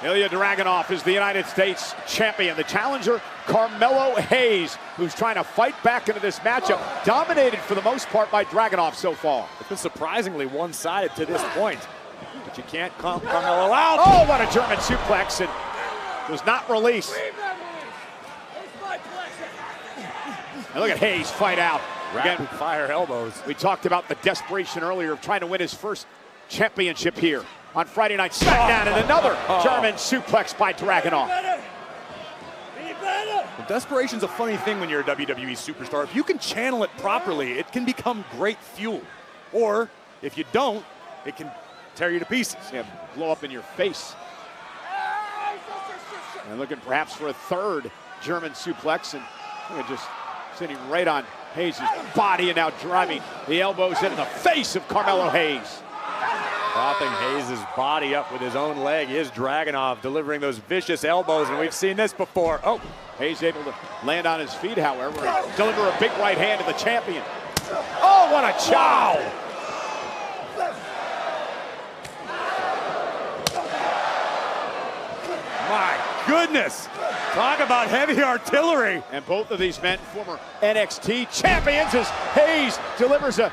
Ilja Dragunov is the United States champion. The challenger, Carmelo Hayes, who's trying to fight back into this matchup. Dominated for the most part by Dragunov so far. It's been surprisingly one-sided to this point. But you can't count Carmelo out. Oh, what a German suplex, and was not released. And look at Hayes fight out. Rapid fire elbows. We talked about the desperation earlier of trying to win his first championship here on Friday Night SmackDown, and another German suplex by Dragunov. Well, desperation's a funny thing when you're a WWE superstar. If you can channel it properly, it can become great fuel. Or, if you don't, it can tear you to pieces. Yeah, blow up in your face. And looking perhaps for a third German suplex, and just sitting right on Hayes' body and now driving the elbows into the face of Carmelo Hayes. Propping Hayes' body up with his own leg is Dragunov, delivering those vicious elbows, and we've seen this before. Oh, Hayes able to land on his feet, however, and deliver a big right hand to the champion. Oh, what a chow! My goodness! Talk about heavy artillery. And both of these men, former NXT champions, as Hayes delivers a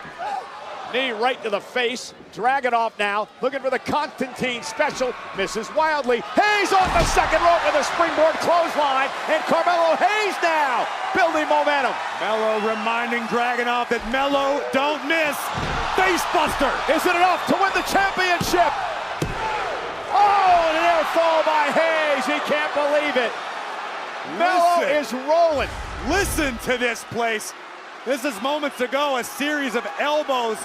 knee right to the face. Dragunov now looking for the Constantine special, misses wildly. Hayes off the second rope with a springboard clothesline, and Carmelo Hayes now building momentum. Melo reminding Dragunov that Melo don't miss. Facebuster. Is it enough to win the championship? Oh, and an air fall by Hayes. He can't believe it. Melo is rolling. Listen to this place. This is moments ago, a series of elbows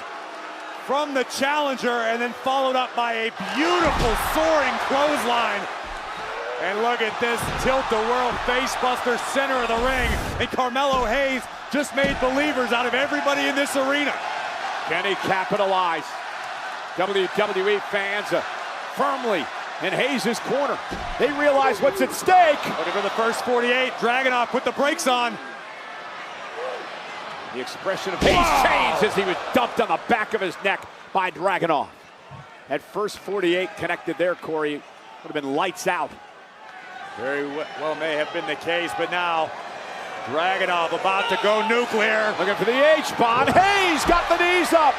from the challenger, and then followed up by a beautiful soaring clothesline. And look at this tilt-the-world facebuster, center of the ring. And Carmelo Hayes just made believers out of everybody in this arena. Can he capitalize? WWE fans firmly in Hayes' corner. They realize what's at stake. Looking for the first 48. Dragunov put the brakes on. The expression of Hayes changed as he was dumped on the back of his neck by Dragunov. At first 48 connected there, Corey, would have been lights out. Very well may have been the case, but now Dragunov about to go nuclear. Looking for the H-bomb. Hayes got the knees up.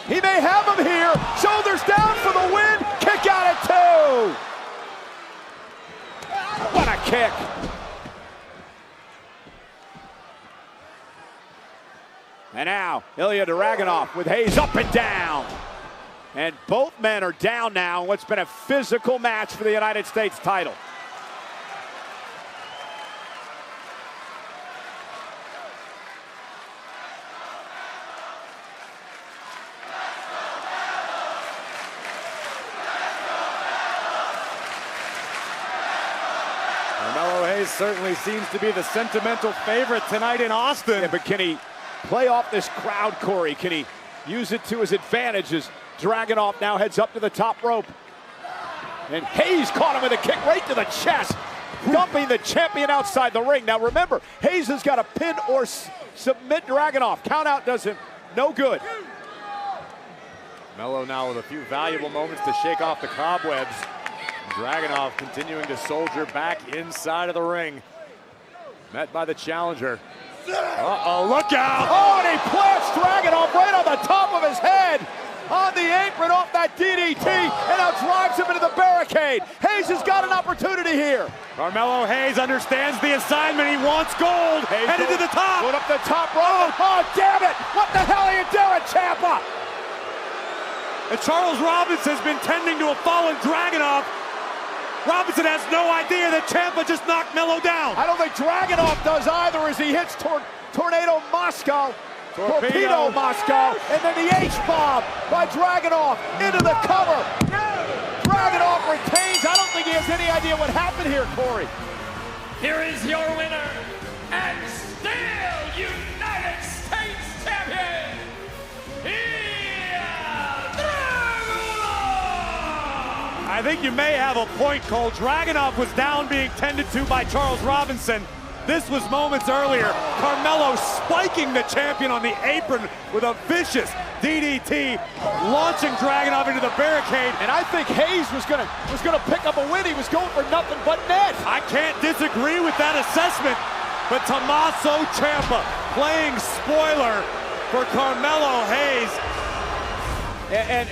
He may have him here. Shoulders down for the win. Kick out at 2. What a kick. And now, Ilja Dragunov with Hayes up and down. And both men are down now in what's been a physical match for the United States title. Carmelo Hayes certainly seems to be the sentimental favorite tonight in Austin. Yeah, but can he play off this crowd, Corey? Can he use it to his advantage as Dragunov now heads up to the top rope? And Hayes caught him with a kick right to the chest, dumping the champion outside the ring. Now remember, Hayes has got to pin or submit Dragunov. Count out does him no good. Melo now with a few valuable moments to shake off the cobwebs. Dragunov continuing to soldier back inside of the ring. Met by the challenger. Uh-oh, look out! Oh, and he plants Dragunov right on the top of his head. On the apron off that DDT, and now drives him into the barricade. Hayes has got an opportunity here. Carmelo Hayes understands the assignment. He wants gold. Hayes headed to the top. Going up the top rope. Oh, damn it! What the hell are you doing, Ciampa? And Charles Robinson has been tending to a fallen Dragunov. Robinson has no idea that Ciampa just knocked Melo down. I don't think Dragunov does either as he hits Tornado Moscow. Torpedo Moscow, and then the H-bomb by Dragunov into the cover. Dragunov retains. I don't think he has any idea what happened here, Corey. Here is your winner, and still United States champion, Ilja Dragunov! I think you may have a point, Cole. Dragunov was down being tended to by Charles Robinson. This was moments earlier. Carmelo spiking the champion on the apron with a vicious DDT, launching Dragunov into the barricade. And I think Hayes was gonna pick up a win. He was going for nothing but net. I can't disagree with that assessment, but Tommaso Ciampa playing spoiler for Carmelo Hayes. And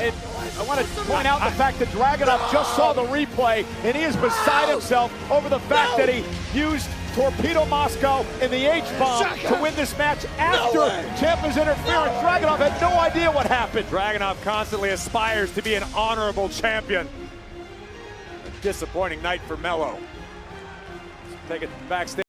I want to point out the fact that Dragunov just saw the replay, and he is beside himself over the fact that he used Torpedo Moscow in the H-bomb to win this match after Ciampa's interference. Dragunov had no idea what happened. Dragunov constantly aspires to be an honorable champion. A disappointing night for Melo. Take it backstage.